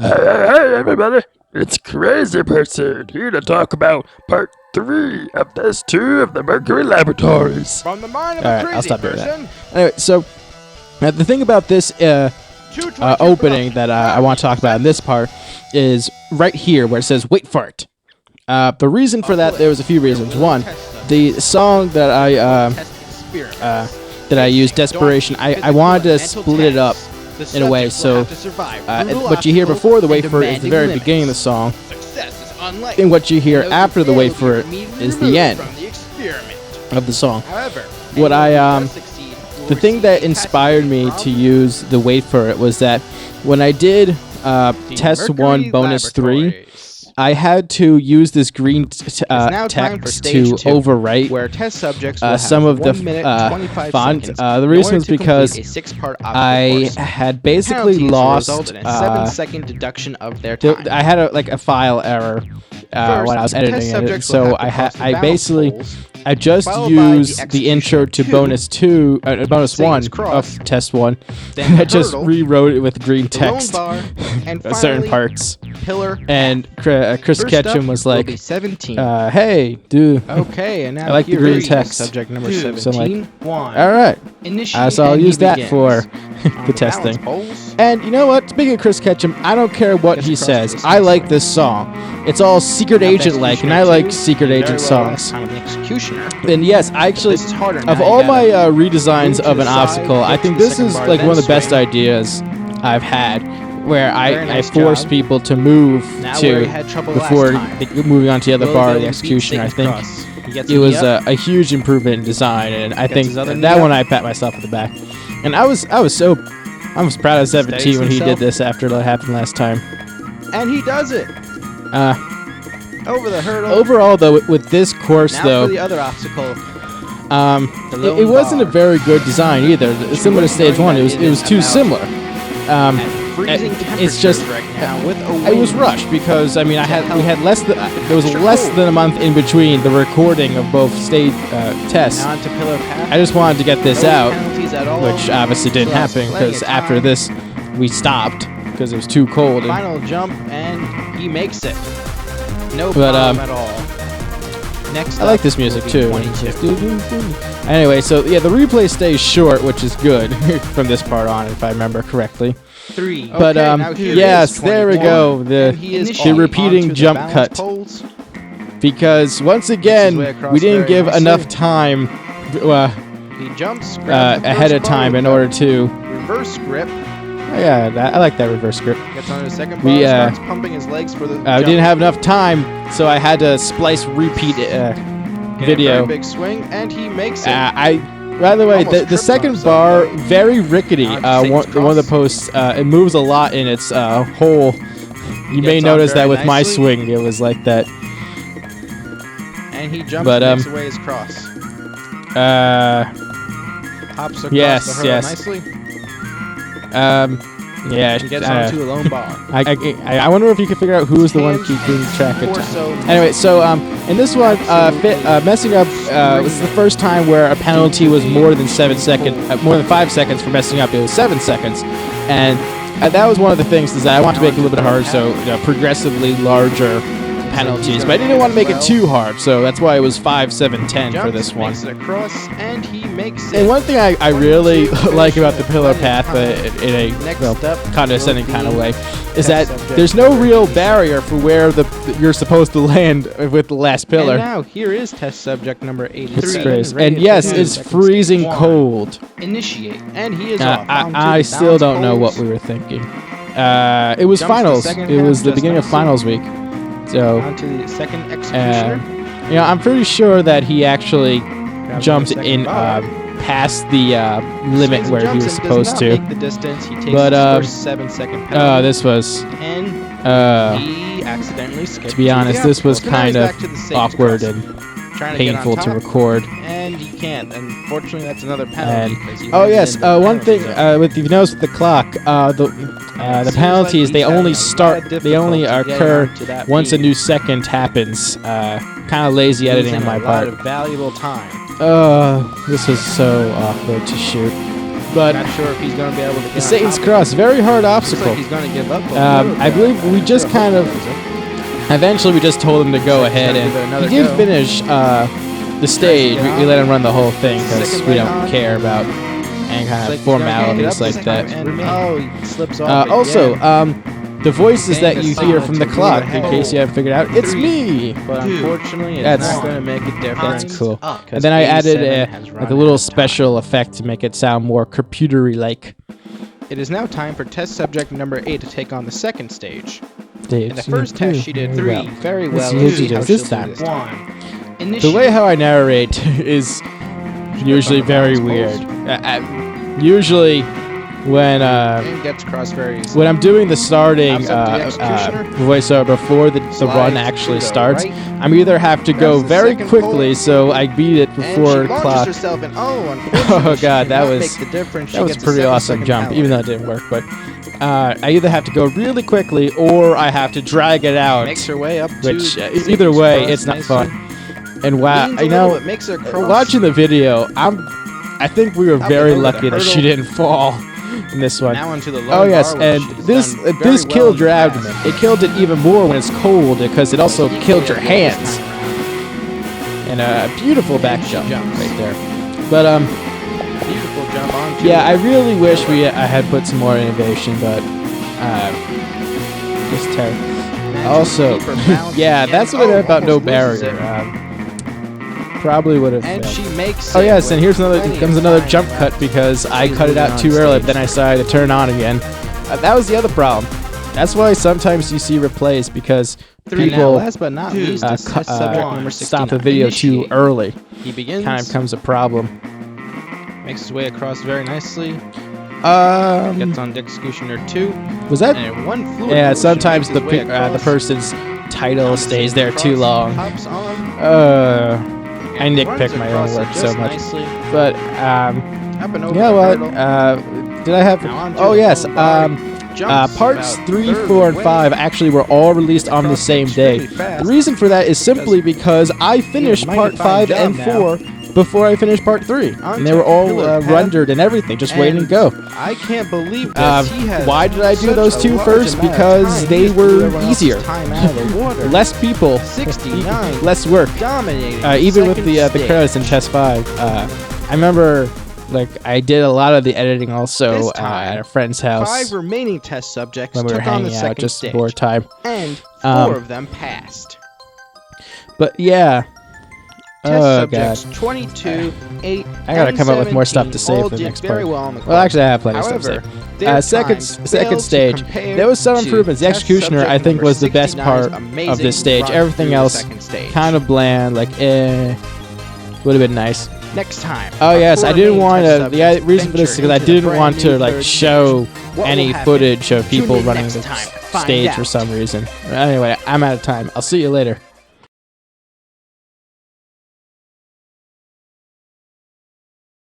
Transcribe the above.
Hey, everybody, it's Crazy Person here to talk about part 3 of Test 2 of the Mercury Laboratories. From the mind of a crazy I'll stop doing person. that. Anyway, so the thing about this opening that I want to talk about in this part is right here where it says "Wait for it." The reason for that, there was a few reasons. One, the song that I used, "Desperation," I wanted to split it up in a way. So what you hear before the "Wait for it" is the very beginning of the song, and what you hear after the "Wait for it" is the end of the song. What the thing that inspired me to use the "Wait for it" was that when I did Test 1 Bonus 3, I had to use this green text to overwrite where test subjects some of the font. The reason was because I had basically lost. 7-second deduction of their time. I had a file error when I was editing it, so I just used the intro to bonus 1 of test 1, and I just rewrote it with green text certain parts. And Chris Ketchum was like, "Hey, dude, okay, and now I like the green text." Subject number 17. So I'm like, all right, so I'll use that for the testing. And you know what? Speaking of Chris Ketchum, I don't care what he says. I like this song. It's all secret agent-like, and I like secret agent songs. And yes, I actually, of all my redesigns of an obstacle, I think this is like one of the best ideas I've had, where I force people to move before moving on to the other bar of the executioner. I think it was a huge improvement in design, and I think that one I pat myself on the back. And I was proud of 17 when he did this after what happened last time. And he does it. Over the hurdle. Overall, though, with this course, for the other obstacle. It wasn't a very good design either. Similar to stage 1, it was too similar. It's just I was rushed because there was less than a month in between the recording of both stage tests. I just wanted to get this out, which obviously didn't happen because after this we stopped because it was too cold. Final jump, and he makes it. No problem at all. Next, I like this music too. Anyway, so yeah, the replay stays short, which is good from this part on, if I remember correctly. 3. But yes, there we go. The repeating jump cut. Because once again, we didn't give enough time ahead of time in order to reverse grip. Oh, yeah, I like that reverse grip. Gets on his second bar, starts pumping his legs for the jump. We didn't have enough time, so I had to splice repeat video. A very big swing, and he makes it. By the way, the second bar, very rickety. One of the posts, it moves a lot in its hole. You may notice that with my swing, it was like that. And he jumps and takes away his cross. Hops across the hurdle nicely. Yeah, she gets onto a lone bar. I wonder if you can figure out who is the one keeping track of time. Anyway, so in this one, messing up was the first time where a penalty was more than 5 seconds for messing up. It was 7 seconds, and that was one of the things is that I want to make it a little bit harder, so progressively larger penalties, but I didn't want to make it too hard, so that's why it was 5, 7, 10 for this one. And he makes it. And one thing I really like about the pillar path in a condescending kind of way is that there's no real barrier for where you're supposed to land with the last pillar. And now here is test subject number 83. And yes, it's freezing cold. Initiate, and he is off. I still don't know what we were thinking. It was finals. It was the beginning of finals week. So, on to the second executioner. I'm pretty sure that he actually jumped in past the limit where he was supposed to. Make the distance. He takes his first 7-second penalty. This was. And he accidentally skipped. To be honest, this was kind of awkward and painful to record. And he can't. Unfortunately, that's another penalty. One thing if you notice with the clock, the penalties they only occur once a new second happens. Kind of lazy editing on my part. A lot of valuable time. This was so awkward to shoot. But not sure if he's going to be able to get the Satan's Cross, very hard obstacle. Looks like he's going to give up. I believe we just kind of, eventually we just told him to go ahead, and he did finish the stage. We let him run the whole thing because we don't care about any kind of formalities like that. Oh, he slips off. Also, the voices that you hear from the clock, in case you haven't figured out, it's me. But unfortunately, it's not going to make a difference. That's cool. And then I added a little special effect to make it sound more computery like. It is now time for test subject number 8 to take on the second stage. In the first test, she did 3 very well. This time. The way how I narrate is usually very weird. Usually, when I'm doing the starting voiceover before the run actually starts, I'm either have to go very quickly so I beat it before the clock. Oh god, that was a pretty awesome jump, even though it didn't work. But I either have to go really quickly or I have to drag it out. Makes her way up which either way, it's not fun. And wow, you know, watching the video, I think we were very lucky that she didn't fall in this one. Oh yes, and this killed your abdomen. It killed it even more when it's cold because it also killed your hands. And a beautiful back jump right there. But yeah, I really wish I had put some more innovation, but just terrible. Also, yeah, that's what I meant about no barrier. Probably would have. And she makes. Oh yes, and here's comes another jump cut because I cut it out too early. But then I decided to turn it on again. That was the other problem. That's why sometimes you see replays because people last but not least, stop the video too early. He begins. Kind of becomes a problem. Makes his way across very nicely. Gets on Executioner 2. Was that? And one yeah, sometimes the person's title stays there too long. I nitpick my own work so much. But, yeah, what? Did I have... Oh, yes. Parts 3, 4, and 5 actually were all released on the same day. The reason for that is simply because I finished Part 5 and 4 before I finished Part 3. And they were all rendered and everything, just waiting to go. I can't believe this. Why did I do those two first? Because they were easier. Less people, less work. Even with the credits in Test 5. I remember, like, I did a lot of the editing also at a friend's house. 5 remaining test subjects when we were hanging out just before time. And 4 of them passed. But yeah. Test subjects 22, 8, I gotta come up with more stuff to say for the next part. Well, actually, I have plenty of stuff to say. Second stage, there was some improvements. The Executioner, I think, was the best part of this stage. Everything else, kind of bland, like, would have been nice. Next time. Oh yes, I didn't want to. The reason for this is because I didn't want to like show any footage of people running the stage for some reason. Anyway, I'm out of time. I'll see you later.